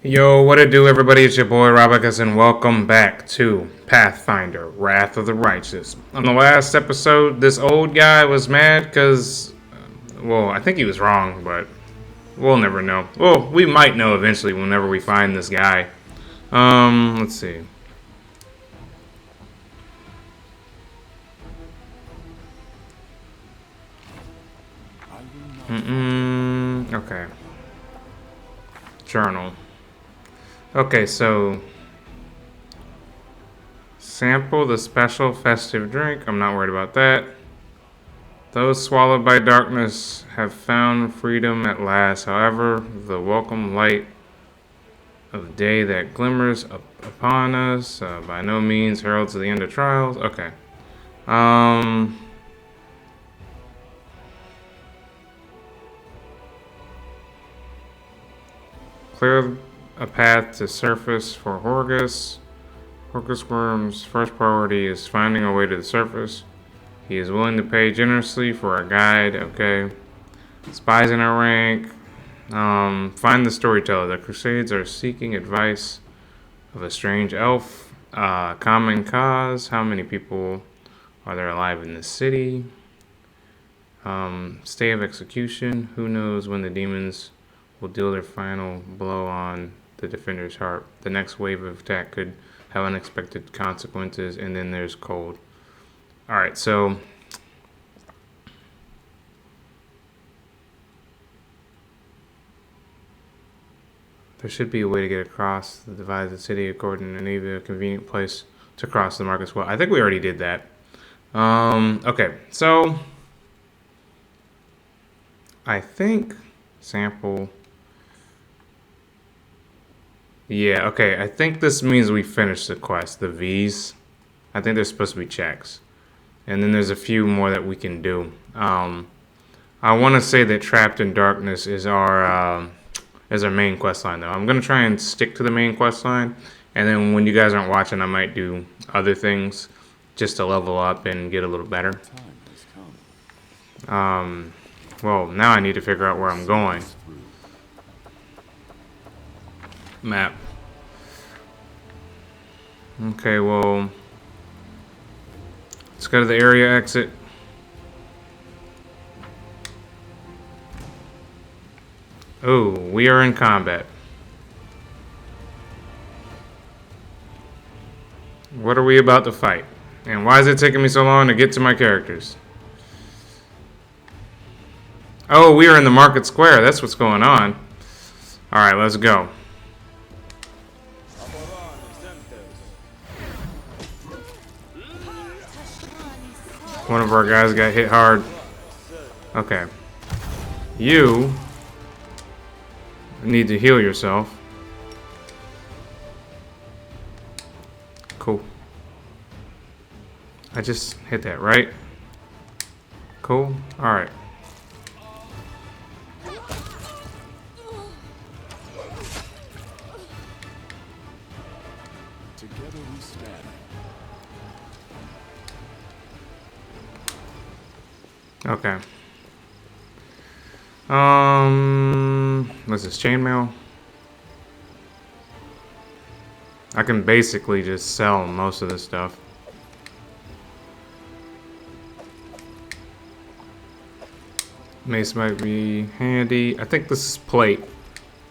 Yo, what it do, everybody? It's your boy Robacus, and welcome back to Pathfinder, Wrath of the Righteous. On the last episode, this old guy was mad because, well, I think he was wrong, but we'll never know. Well, we might know eventually whenever we find this guy. Let's see. Okay. Journal. Okay, so sample the special festive drink. I'm not worried about that. Those swallowed by darkness have found freedom at last. However, the welcome light of day that glimmers upon us by no means heralds the end of trials. Okay. Clear a path to surface for Horgus. Horgus Worm's first priority is finding a way to the surface. He is willing to pay generously for a guide. Okay. Spies in our rank. Find the storyteller. The Crusades are seeking advice of a strange elf. Common cause. How many people are there alive in this city? Stay of execution. Who knows when the demons will deal their final blow on the defender's heart. The next wave of attack could have unexpected consequences, and then there's cold. Alright, so there should be a way to get across the divided city according to Nenio, a convenient place to cross the Marcus well. I think we already did that. Okay, so I think sample. Yeah, okay, I think this means we finished the quest, the V's. I think there's supposed to be checks. And then there's a few more that we can do. I want to say that Trapped in Darkness is our main quest line, though. I'm going to try and stick to the main quest line. And then when you guys aren't watching, I might do other things just to level up and get a little better. Well, now I need to figure out where I'm going. Map. Okay, well, let's go to the area exit. Oh, we are in combat. What are we about to fight? And why is it taking me so long to get to my characters? Oh, we are in the market square. That's what's going on. Alright, let's go. One of our guys got hit hard. Okay. You need to heal yourself. Cool. I just hit that, right? Cool. Alright. Together we stand. Okay. What's this, chainmail? I can basically just sell most of this stuff. Mace might be handy. I think this is plate.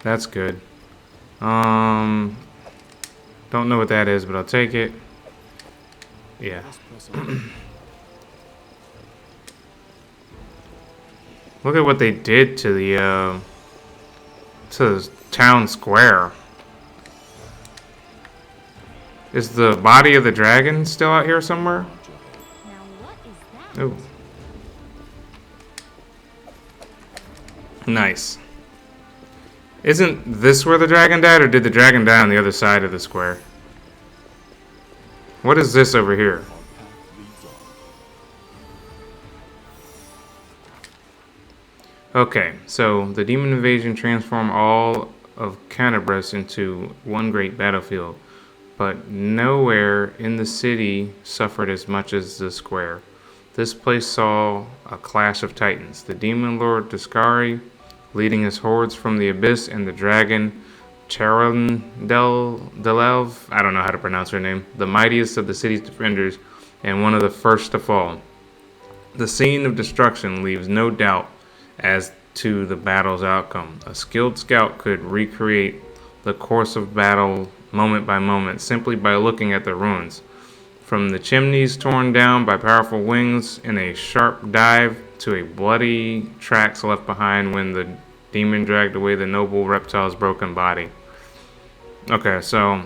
That's good. Don't know what that is, but I'll take it. Yeah. Look at what they did to the town square. Is the body of the dragon still out here somewhere? Oh. Nice. Isn't this where the dragon died, or did the dragon die on the other side of the square? What is this over here? Okay, so the demon invasion transformed all of Canterbury into one great battlefield, but nowhere in the city suffered as much as the square. This place saw a clash of titans. The demon lord Discari leading his hordes from the abyss, and the dragon Delev, I don't know how to pronounce her name, the mightiest of the city's defenders and one of the first to fall. The scene of destruction leaves no doubt as to the battle's outcome. A skilled scout could recreate the course of battle moment by moment simply by looking at the ruins. From the chimneys torn down by powerful wings in a sharp dive to a bloody tracks left behind when the demon dragged away the noble reptile's broken body. Okay, so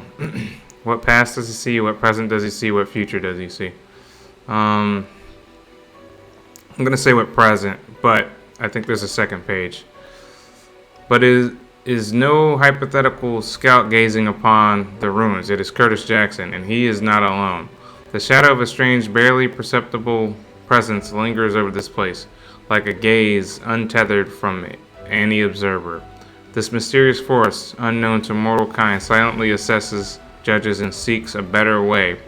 what past does he see? What present does he see? What future does he see? I'm going to say what present, but I think there's a second page. But is no hypothetical scout gazing upon the ruins. It is Curtis Jackson, and he is not alone. The shadow of a strange, barely perceptible presence lingers over this place, like a gaze untethered from any observer. This mysterious force, unknown to mortal kind, silently assesses, judges, and seeks a better way.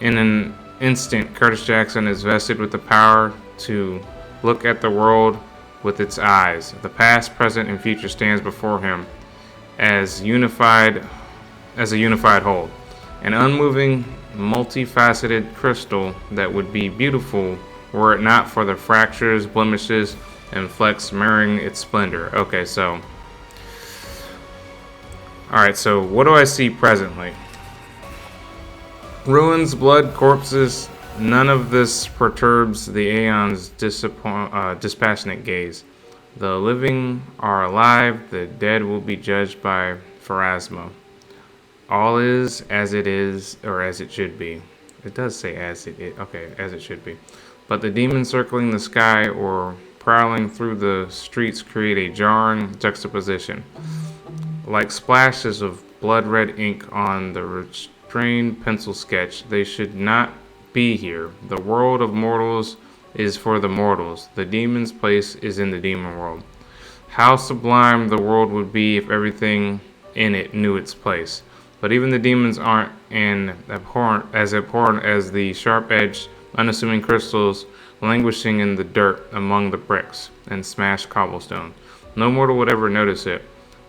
In an instant, Curtis Jackson is vested with the power to look at the world with its eyes. The past, present, and future stands before him as a unified whole. An unmoving, multifaceted crystal that would be beautiful were it not for the fractures, blemishes, and flecks mirroring its splendor. Okay, so alright, so what do I see presently? Ruins, blood, corpses. None of this perturbs the Aeon's dispassionate gaze. The living are alive, the dead will be judged by Pharasma. All is as it is, or as it should be. It does say as it is. Okay, as it should be. But the demons circling the sky or prowling through the streets create a jarring juxtaposition. Like splashes of blood-red ink on the restrained pencil sketch, they should not be here. The world of mortals is for the mortals. The demon's place is in the demon world. How sublime the world would be if everything in it knew its place. But even the demons aren't abhorrent as the sharp-edged, unassuming crystals languishing in the dirt among the bricks and smashed cobblestone. No mortal would ever notice it.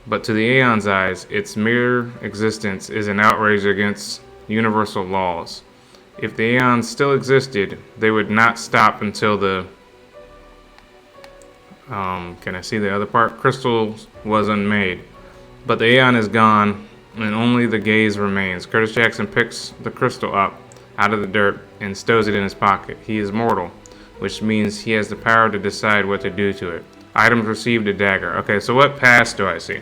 But to the Aeon's eyes, its mere existence is an outrage against universal laws. If the Aeon still existed, they would not stop until the can I see the other part? Crystal was unmade. But the Aeon is gone, and only the gaze remains. Curtis Jackson picks the crystal up out of the dirt and stows it in his pocket. He is mortal, which means he has the power to decide what to do to it. Items received: a dagger. Okay, so what past do I see?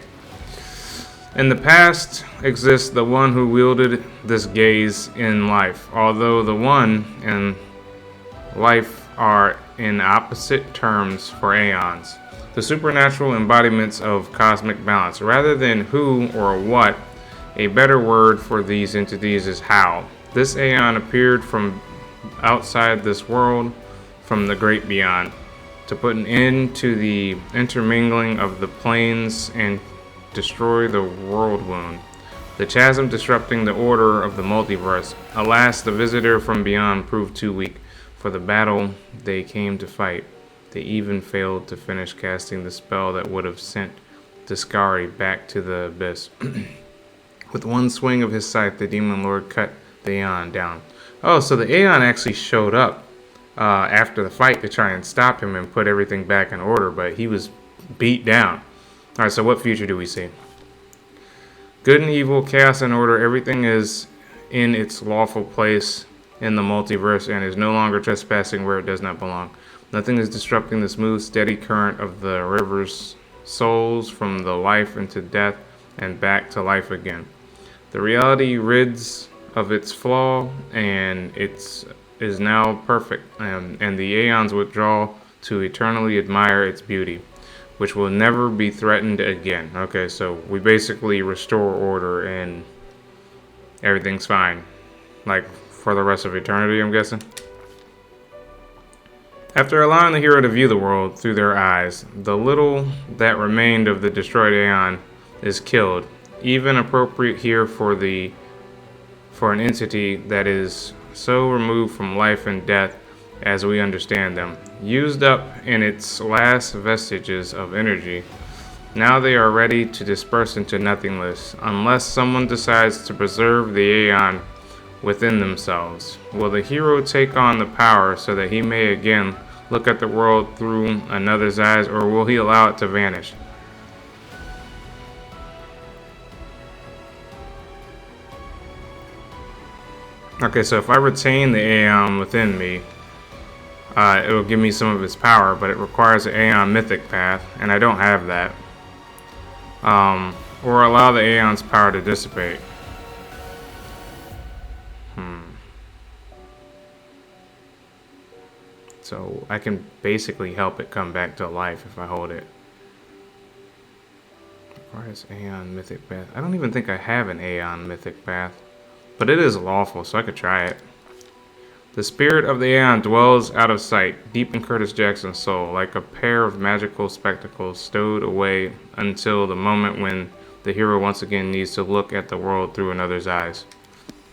In the past exists the one who wielded this gaze in life, although the one and life are in opposite terms for Aeons, the supernatural embodiments of cosmic balance. Rather than who or what, a better word for these entities is how. This Aeon appeared from outside this world, from the great beyond, to put an end to the intermingling of the planes and destroy the world wound, the chasm disrupting the order of the multiverse. Alas, the visitor from beyond proved too weak for the battle they came to fight. They even failed to finish casting the spell that would have sent Discari back to the abyss. With one swing of his scythe, the demon lord cut the Aeon down. Oh, so the Aeon actually showed up after the fight to try and stop him and put everything back in order, but he was beat down. Alright, so what future do we see? Good and evil, chaos and order, everything is in its lawful place in the multiverse and is no longer trespassing where it does not belong. Nothing is disrupting the smooth, steady current of the river's souls from the life into death and back to life again. The reality rids of its flaw and is now perfect, and the Aeons withdraw to eternally admire its beauty, which will never be threatened again. Okay, so we basically restore order and everything's fine. Like, for the rest of eternity, I'm guessing. After allowing the hero to view the world through their eyes, the little that remained of the destroyed Aeon is killed. Even appropriate here for an entity that is so removed from life and death as we understand them. Used up in its last vestiges of energy, Now they are ready to disperse into nothingness, unless someone decides to preserve the Aeon within themselves. Will the hero take on the power so that he may again look at the world through another's eyes, or will he allow it to vanish? Okay, so if I retain the Aeon within me, it will give me some of its power, but it requires an Aeon mythic path, and I don't have that. Or allow the Aeon's power to dissipate. So I can basically help it come back to life if I hold it. Requires Aeon mythic path. I don't even think I have an Aeon mythic path, but it is lawful, so I could try it. The spirit of the Aeon dwells out of sight, deep in Curtis Jackson's soul, like a pair of magical spectacles stowed away until the moment when the hero once again needs to look at the world through another's eyes.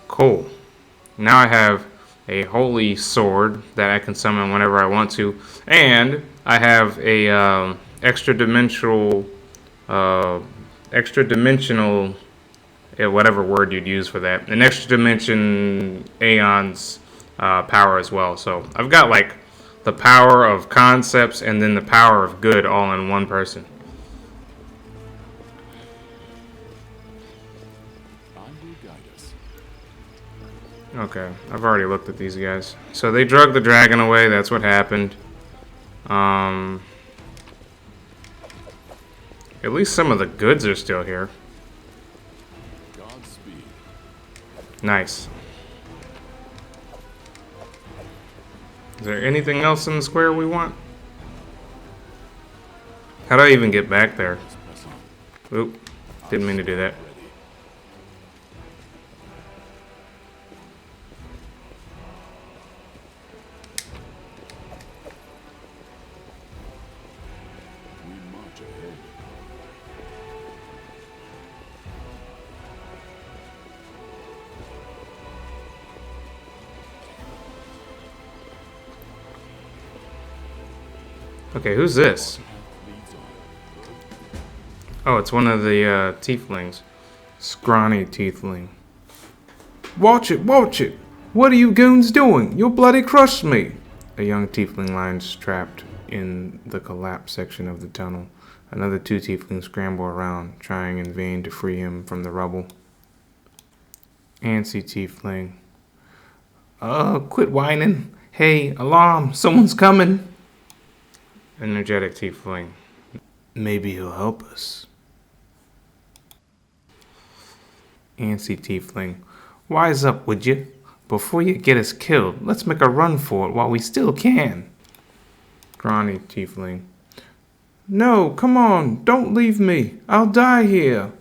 Cool. Now I have a holy sword that I can summon whenever I want to, and I have a extra dimensional, whatever word you'd use for that, an extra dimension Aeon's power as well. So I've got like the power of concepts and then the power of good all in one person. Okay, I've already looked at these guys. So they drug the dragon away, that's what happened. At least some of the goods are still here. Nice. Is there anything else in the square we want? How do I even get back there? Oop, didn't mean to do that. Okay, who's this? Oh, it's one of the Tieflings. Scrawny Tiefling. Watch it, watch it! What are you goons doing? You'll bloody crush me! A young Tiefling lies trapped in the collapsed section of the tunnel. Another two Tieflings scramble around, trying in vain to free him from the rubble. Antsy Tiefling. Quit whining. Hey, alarm, someone's coming! Energetic Tiefling. Maybe he'll help us. Antsy Tiefling. Wise up, would you? Before you get us killed, let's make a run for it while we still can. Scrawny Tiefling. No, come on, don't leave me. I'll die here.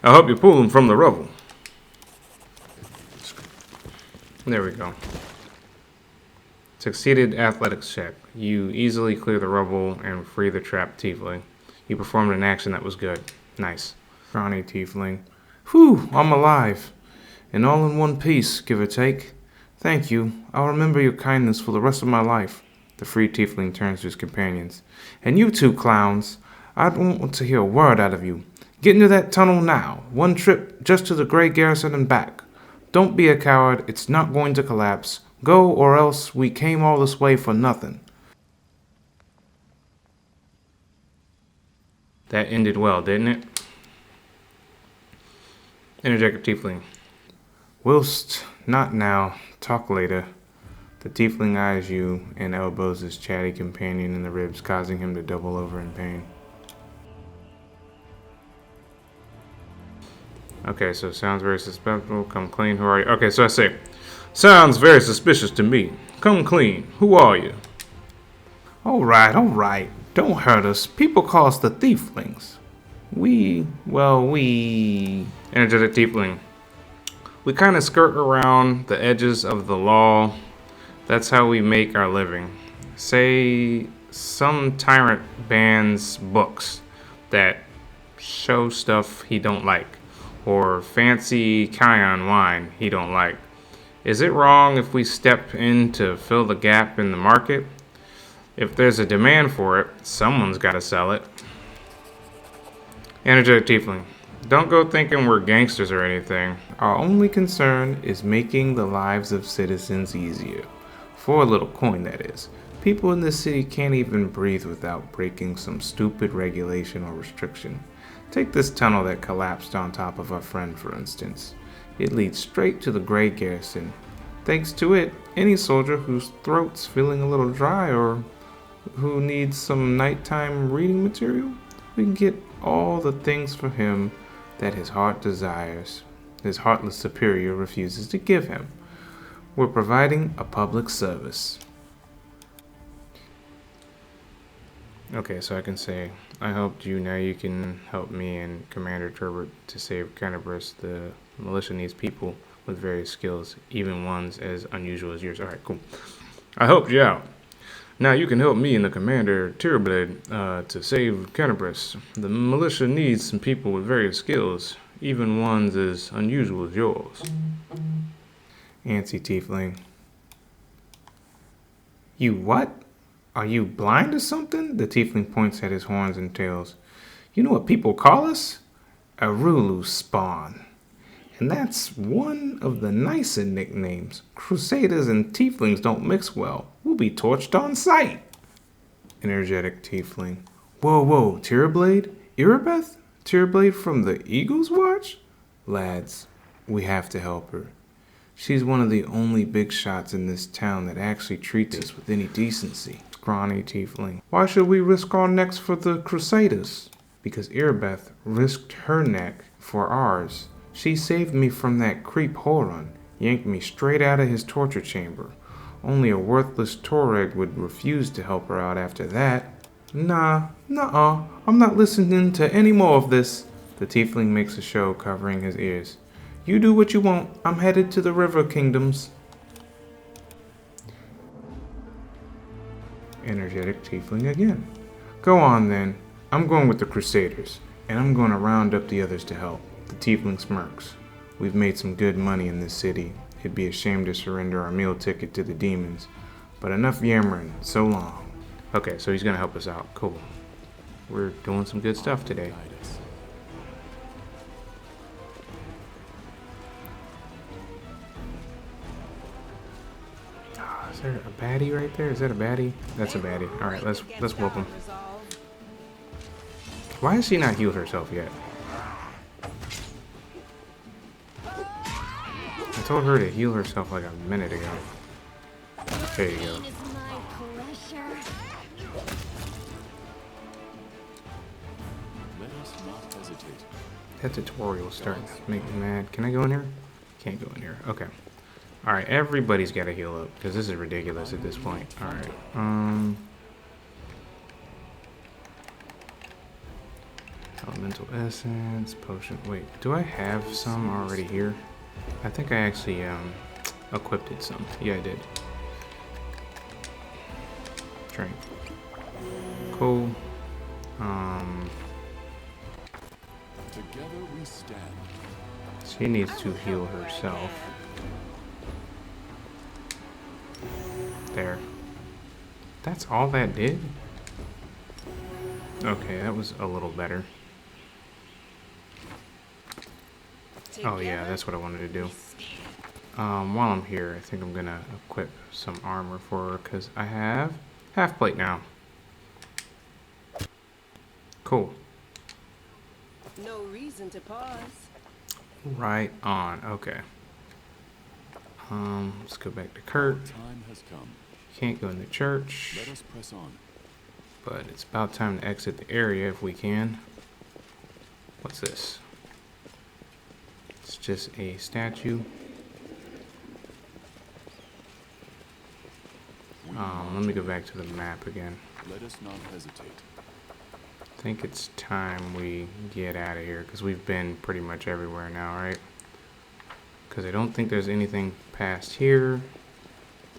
I hope you pull him from the rubble. There we go. Succeeded athletics check. You easily clear the rubble and free the trapped Tiefling. You performed an action that was good. Nice. Scrawny Tiefling. Whew, I'm alive. And all in one piece, give or take. Thank you. I'll remember your kindness for the rest of my life. The free Tiefling turns to his companions. And you two clowns, I don't want to hear a word out of you. Get into that tunnel now. One trip just to the Grey Garrison and back. Don't be a coward. It's not going to collapse. Go, or else we came all this way for nothing. That ended well, didn't it? Interject Tiefling. Whilst not now, talk later. The Tiefling eyes you and elbows his chatty companion in the ribs, causing him to double over in pain. Okay, so sounds very suspectful. Come clean. Who are you? Okay, so I say, sounds very suspicious to me. Come clean. Who are you? All right. Don't hurt us. People call us the Thieflings. We... Energetic Tiefling. We kind of skirt around the edges of the law. That's how we make our living. Say, some tyrant bans books that show stuff he don't like, or fancy Aeon wine he don't like. Is it wrong if we step in to fill the gap in the market? If there's a demand for it, someone's got to sell it. Energetic Tiefling. Don't go thinking we're gangsters or anything. Our only concern is making the lives of citizens easier. For a little coin, that is. People in this city can't even breathe without breaking some stupid regulation or restriction. Take this tunnel that collapsed on top of our friend, for instance. It leads straight to the Grey Garrison. Thanks to it, any soldier whose throat's feeling a little dry or who needs some nighttime reading material, we can get all the things for him that his heart desires, his heartless superior refuses to give him. We're providing a public service. Okay, so I can say, I helped you, now you can help me and Commander Turbot to save Canterbury. The militia needs people with various skills, even ones as unusual as yours. Alright, cool. I helped you out. Now you can help me and the Commander Tierblade to save Canterbury. The militia needs some people with various skills, even ones as unusual as yours. Antsy Tiefling. You what? Are you blind or something? The Tiefling points at his horns and tails. You know what people call us? Arulu spawn. And that's one of the nicer nicknames. Crusaders and Tieflings don't mix well. We'll be torched on sight. Energetic Tiefling. Whoa, Tierblade? Irabeth? Tierblade from the Eagle's Watch? Lads, we have to help her. She's one of the only big shots in this town that actually treats us with any decency. Scrawny Tiefling. Why should we risk our necks for the Crusaders? Because Irabeth risked her neck for ours. She saved me from that creep Horon, yanked me straight out of his torture chamber. Only a worthless Toreg would refuse to help her out after that. Nuh-uh, I'm not listening to any more of this. The Tiefling makes a show covering his ears. You do what you want. I'm headed to the River Kingdoms. Energetic Tiefling again. Go on then. I'm going with the Crusaders, and I'm going to round up the others to help. The Tiefling smirks. We've made some good money in this city. It'd be a shame to surrender our meal ticket to the demons. But enough yammering. So long. Okay, so he's going to help us out. Cool. We're doing some good stuff today. Is there a baddie right there? Is that a baddie? That's a baddie. Alright, let's whoop him. Why has she not healed herself yet? I told her to heal herself like a minute ago. There you go. That tutorial is starting to make me mad. Can I go in here? Can't go in here. Okay. Alright, everybody's got to heal up, because this is ridiculous at this point. Alright, Elemental Essence, Potion. Wait, do I have some already here? I think I actually, equipped it some. Yeah, I did. Strength. Cool. Together we stand. She needs to heal herself. There. That's all that did? Okay, that was a little better. Oh yeah, that's what I wanted to do. While I'm here, I think I'm gonna equip some armor for her, because I have half plate now. Cool. No reason to pause. Right on, okay. Let's go back to Kurt. Time has come. Can't go in the church, Let us press on. but it's about time to exit the area if we can. What's this? It's just a statue. Let me go back to the map again. Let us not hesitate. I think it's time we get out of here, because we've been pretty much everywhere now, right? Because I don't think there's anything past here.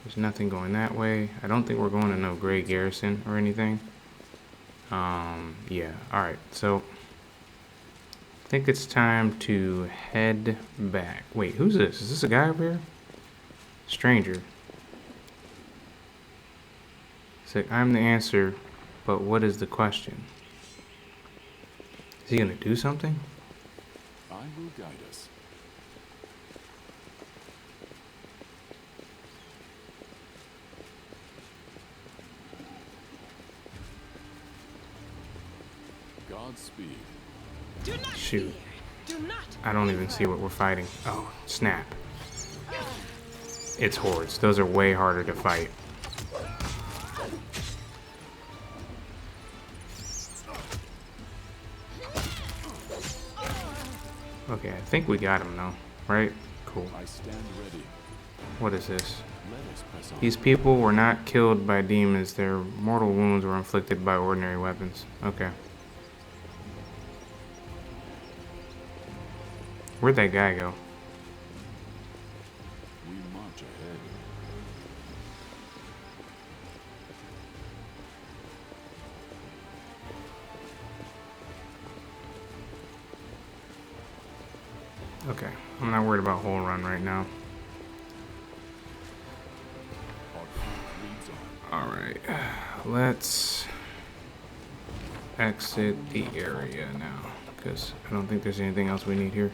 There's nothing going that way. I don't think we're going to no Grey Garrison or anything. Yeah, alright, so I think it's time to head back. Wait, who's this? Is this a guy over here? Stranger. He's like, I'm the answer, but what is the question? Is he gonna do something? I will guide us. Godspeed. Do not Shoot. fear. Do not. I don't even see what we're fighting. Oh, snap. It's hordes. Those are way harder to fight. Okay, I think we got him though, right? Cool. I stand ready. What is this? Let us press on. These people were not killed by demons. Their mortal wounds were inflicted by ordinary weapons. Okay. Where'd that guy go? We march ahead. Okay, I'm not worried about whole run right now. Our fleet leads on. Alright, let's exit the area now, because I don't think there's anything else we need here.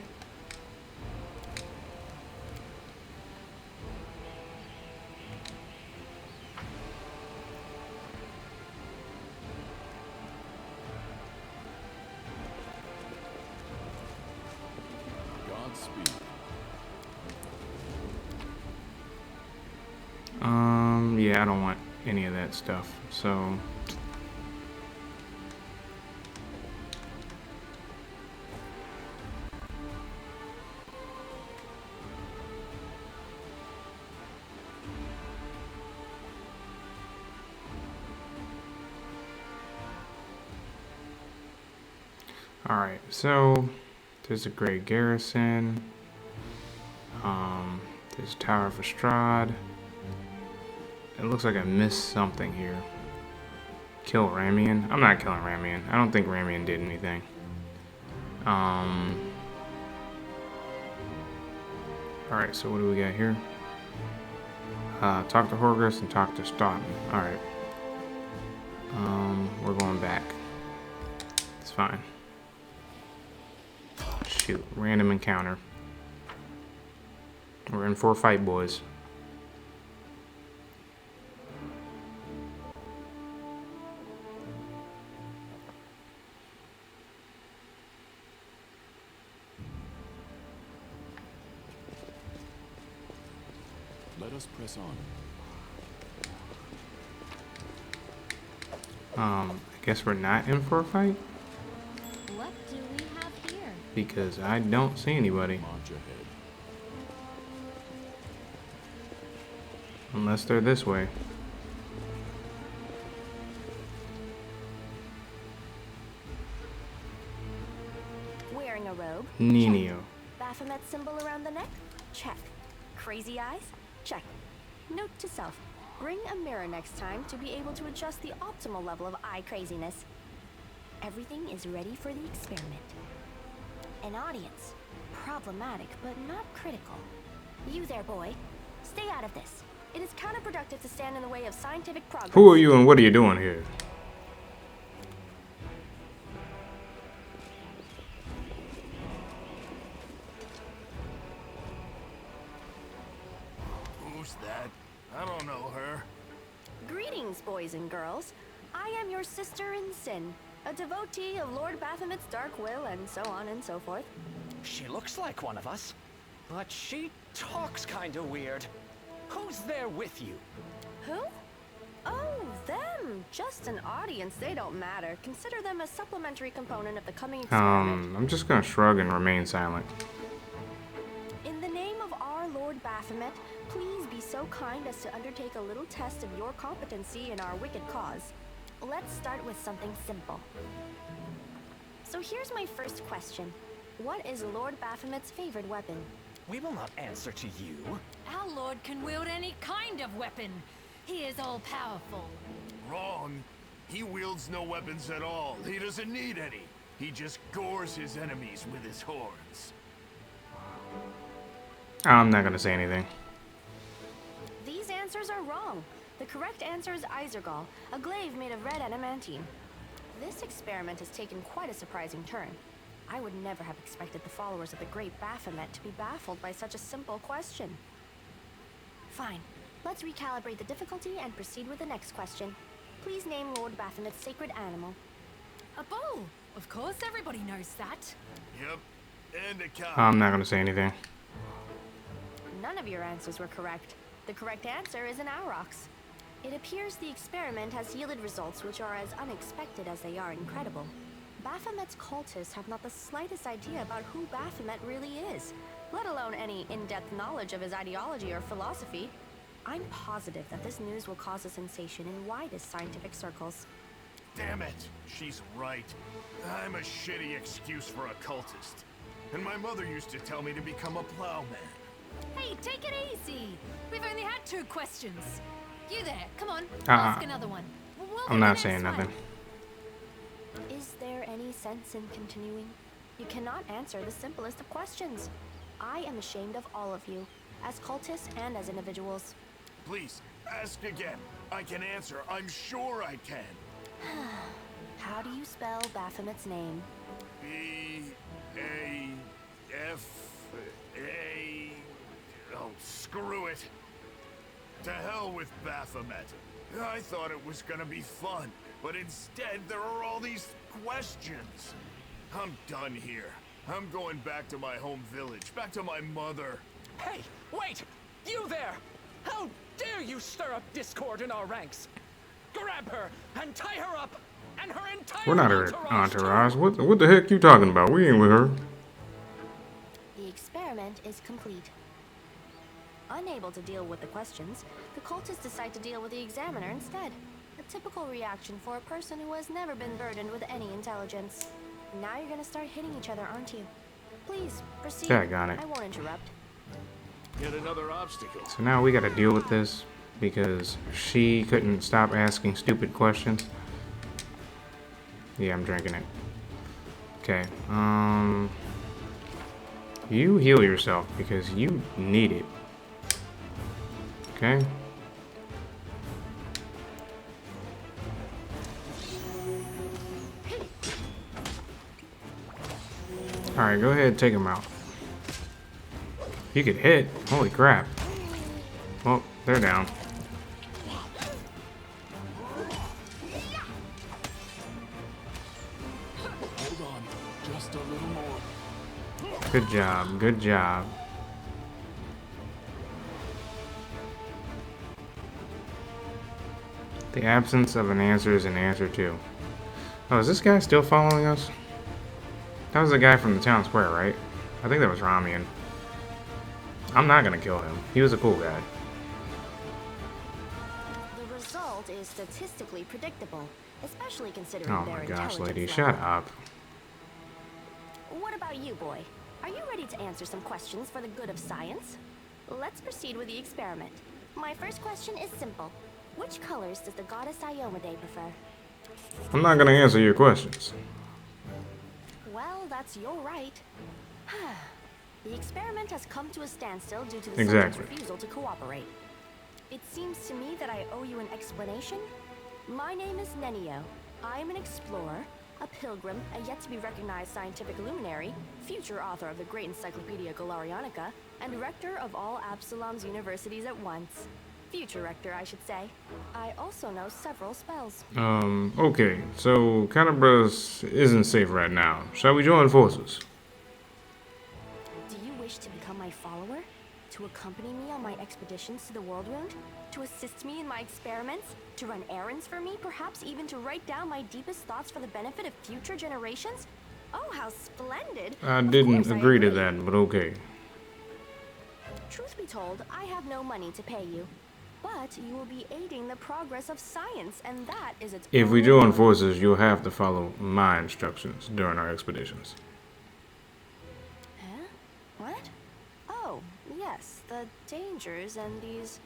Godspeed. Yeah, I don't want any of that stuff, so... Alright, so there's a great garrison. There's Tower of Estrad. It looks like I missed something here. Kill Ramian? I'm not killing Ramian. I don't think Ramian did anything. Alright, so what do we got here? Talk to Horgus and talk to Staunton. Alright. We're going back. It's fine. Shoot, random encounter. We're in for a fight, boys. Let us press on. I guess we're not in for a fight? What do we have here? Because I don't see anybody. March ahead. Unless they're this way. Wearing a robe? Nenio. Baphomet symbol around the neck? Check. Crazy eyes? Check. Note to self. Bring a mirror next time to be able to adjust the optimal level of eye craziness. Everything is ready for the experiment. An audience. Problematic, but not critical. You there, boy. Stay out of this. It is counterproductive to stand in the way of scientific progress. Who are you and what are you doing here? Who's that? I don't know her. Greetings, boys and girls. I am your sister in sin, a devotee of Lord Baphomet's dark will, and so on and so forth. She looks like one of us, but she talks kinda weird. Who's there with you? Who? Oh, them. Just an audience. They don't matter. Consider them a supplementary component of the coming experiment. I'm just gonna shrug and remain silent. In the name of our Lord Baphomet, please be so kind as to undertake a little test of your competency in our wicked cause. Let's start with something simple. So here's my first question. What is Lord Baphomet's favorite weapon? We will not answer to you. Our lord can wield any kind of weapon. He is all-powerful. Wrong. He wields no weapons at all. He doesn't need any. He just gores his enemies with his horns. I'm not gonna say anything. These answers are wrong. The correct answer is Isergall, a glaive made of red adamantine. This experiment has taken quite a surprising turn. I would never have expected the followers of the great Baphomet to be baffled by such a simple question. Fine. Let's recalibrate the difficulty and proceed with the next question. Please name Lord Baphomet's sacred animal. A bull. Of course, everybody knows that. Yep. And a cow. I'm not gonna say anything. None of your answers were correct. The correct answer is an aurochs. It appears the experiment has yielded results which are as unexpected as they are incredible. Baphomet's cultists have not the slightest idea about who Baphomet really is, let alone any in-depth knowledge of his ideology or philosophy. I'm positive that this news will cause a sensation in widest scientific circles. Damn it. She's right. I'm a shitty excuse for a cultist. And my mother used to tell me to become a plowman. Hey, take it easy. We've only had 2 questions. You there, come on, ask another one. We'll I'm do not the saying next nothing. one. Is there any sense in continuing? You cannot answer the simplest of questions. I am ashamed of all of you, as cultists and as individuals. Please, ask again. I can answer. I'm sure I can. How do you spell Baphomet's name? B-A-F-A... Oh, screw it. To hell with Baphomet. I thought it was gonna be fun, but instead there are all these questions. I'm done here. I'm going back to my home village, back to my mother. Hey, wait! You there! How dare you stir up discord in our ranks? Grab her and tie her up, and her entire We're not her entourage. too. What the heck you talking about? We ain't with her. The experiment is complete. Unable to deal with the questions, the cultists decide to deal with the examiner instead. A typical reaction for a person who has never been burdened with any intelligence. Now you're gonna start hitting each other, aren't you? Please, proceed. Daggone it. I won't interrupt. Yet another obstacle. So now we gotta deal with this because she couldn't stop asking stupid questions. Yeah, I'm drinking it. Okay, you heal yourself because you need it. Okay? Alright, go ahead, take him out. You could hit. Holy crap. Well, they're down. Hold on. Just a little more. Good job, good job. The absence of an answer is an answer too. Oh, is this guy still following us? That was the guy from the town square, right? I think that was Ramian. I'm not gonna kill him. He was a cool guy. The result is statistically predictable, especially considering Oh their my gosh, intelligence lady, level. shut up. What about you, boy? Are you ready to answer some questions for the good of science? Let's proceed with the experiment. My first question is simple. Which colors does the goddess Iomade prefer? I'm not gonna answer your questions. Well, that's your right. The experiment has come to a standstill due to the Exactly. subject's refusal to cooperate. It seems to me that I owe you an explanation. My name is Nenio. I am an explorer, a pilgrim, a yet-to-be-recognized scientific luminary, future author of the great Encyclopedia Galarianica, and rector of all Absalom's universities at once. Future rector, I should say. I also know several spells. Okay, so Canabras isn't safe right now. Shall we join forces? Do you wish to become my follower? To accompany me on my expeditions to the World Wound? To assist me in my experiments? To run errands for me? Perhaps even to write down my deepest thoughts for the benefit of future generations? Oh, how splendid! I Of didn't course I agree to that, but okay. Truth be told, I have no money to pay you. But you will be aiding the progress of science, and that is its If we own join reward. forces, you'll have to follow my instructions during our expeditions. Huh? What? Oh, yes, the dangers and these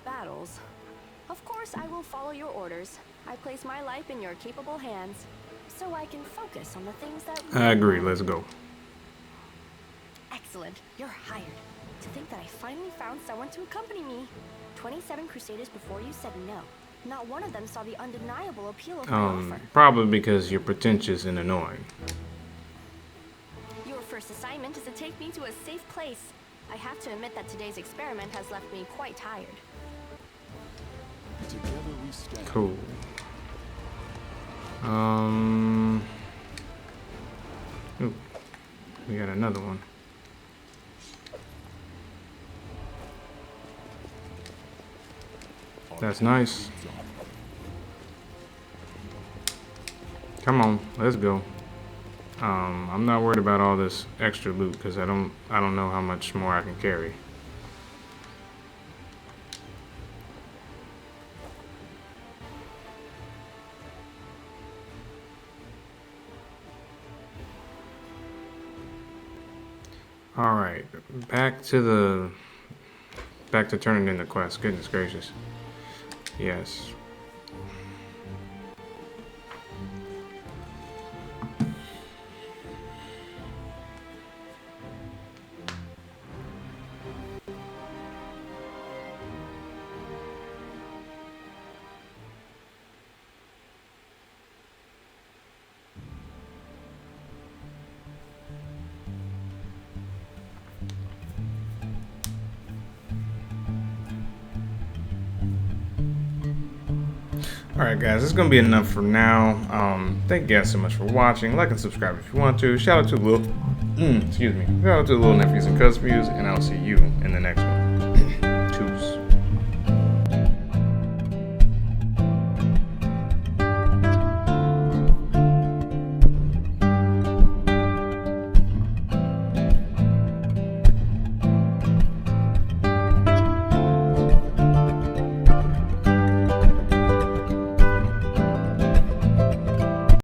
battles. Of course, I will follow your orders. I place my life in your capable hands, so I can focus on the things that I agree, let's go. Excellent, you're hired. To think that I finally found someone to accompany me. 27 crusaders before you said no. Not one of them saw the undeniable appeal of my offer. Probably because you're pretentious and annoying. Your first assignment is to take me to a safe place. I have to admit that today's experiment has left me quite tired. Together we stand. Cool. Ooh, we got another one. That's nice. Come on, let's go. I'm not worried about all this extra loot because I don't know how much more I can carry. All right, back to turning in the quest. Goodness gracious. Yes. Alright guys, that's going to be enough for now. Thank you guys so much for watching. Like and subscribe if you want to. Shout out to the little nephews and cousins, and I'll see you in the next one.